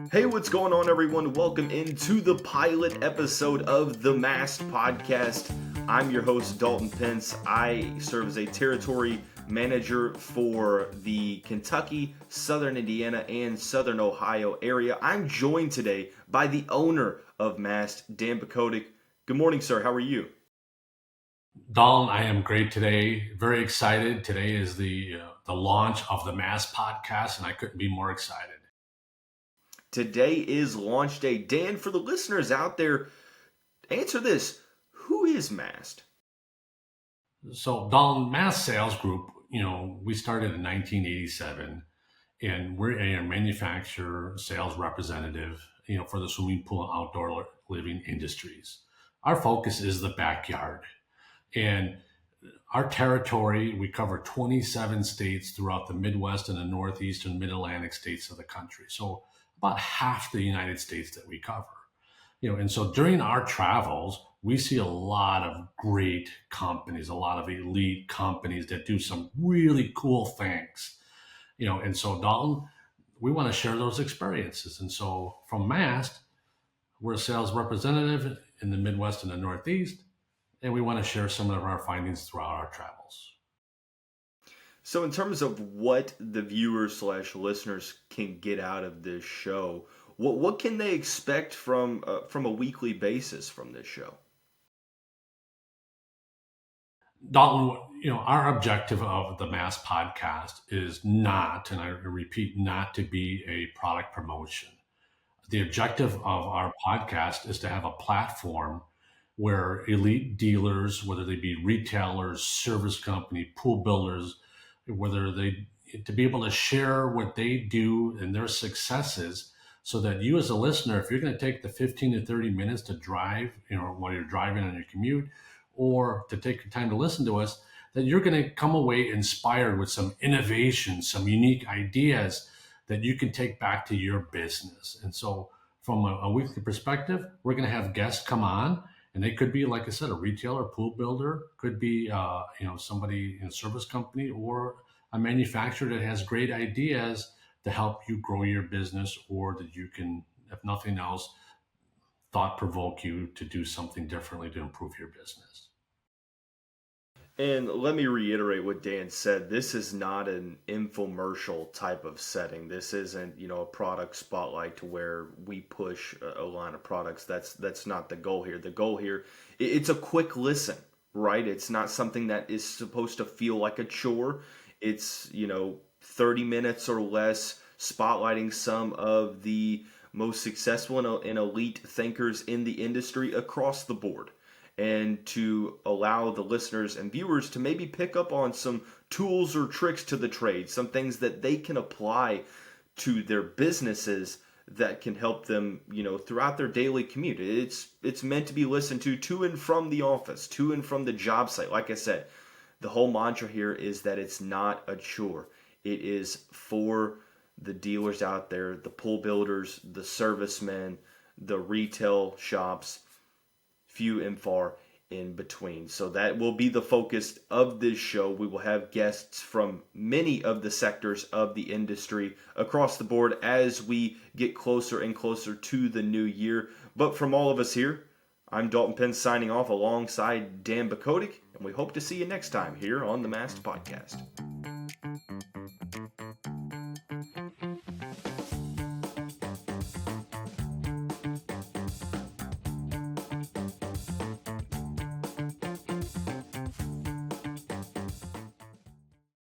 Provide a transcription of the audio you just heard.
Hey, what's going on, everyone? Welcome into the pilot episode of the Mast Podcast. I'm your host, Dalton Pence. I serve as a territory manager for the Kentucky, Southern Indiana, and Southern Ohio area. I'm joined today by the owner of Mast, Dan Bakotic. Good morning, sir. How are you? Dalton, I am great today. Very excited. Today is the launch of the Mast Podcast, and I couldn't be more excited. Today is launch day. Dan, for the listeners out there, answer this. Who is Mast? So, Dalton, Mast Sales Group, we started in 1987, and we're a manufacturer sales representative, for the swimming pool and outdoor living industries. Our focus is the backyard, and our territory, we cover 27 states throughout the Midwest and the Northeast and Mid-Atlantic states of the country. So about half the United States that we cover. And so during our travels, we see a lot of great companies, a lot of elite companies that do some really cool things. And so Dalton, we want to share those experiences. And so from Mast, we're a sales representative in the Midwest and the Northeast, and we want to share some of our findings throughout our travels. So, in terms of what the viewers / listeners can get out of this show, what can they expect from a weekly basis from this show? Dalton, our objective of the Mast Podcast is not, and I repeat, not to be a product promotion. The objective of our podcast is to have a platform where elite dealers, whether they be retailers, service company, pool builders, whether they to be able to share what they do and their successes, so that you as a listener, if you're going to take the 15 to 30 minutes to drive, while you're driving on your commute, or to take your time to listen to us, that you're going to come away inspired with some innovation, some unique ideas that you can take back to your business. And so from a weekly perspective, we're going to have guests come on, and they could be, like I said, a retailer, pool builder, could be, somebody in a service company, or a manufacturer that has great ideas to help you grow your business, or that you can, if nothing else, thought provoke you to do something differently to improve your business. And let me reiterate what Dan said. This is not an infomercial type of setting. This isn't, a product spotlight to where we push a line of products. That's not the goal here. The goal here, it's a quick listen, right? It's not something that is supposed to feel like a chore. It's, 30 minutes or less, spotlighting some of the most successful and elite thinkers in the industry across the board, and to allow the listeners and viewers to maybe pick up on some tools or tricks to the trade, some things that they can apply to their businesses that can help them, throughout their daily commute. It's meant to be listened to and from the office, to and from the job site. Like I said, the whole mantra here is that it's not a chore. It is for the dealers out there, the pool builders, the servicemen, the retail shops, few and far in between. So that will be the focus of this show. We will have guests from many of the sectors of the industry across the board as we get closer and closer to the new year. But from all of us here, I'm Dalton Pence signing off alongside Dan Bakotic, and we hope to see you next time here on the Mast Podcast.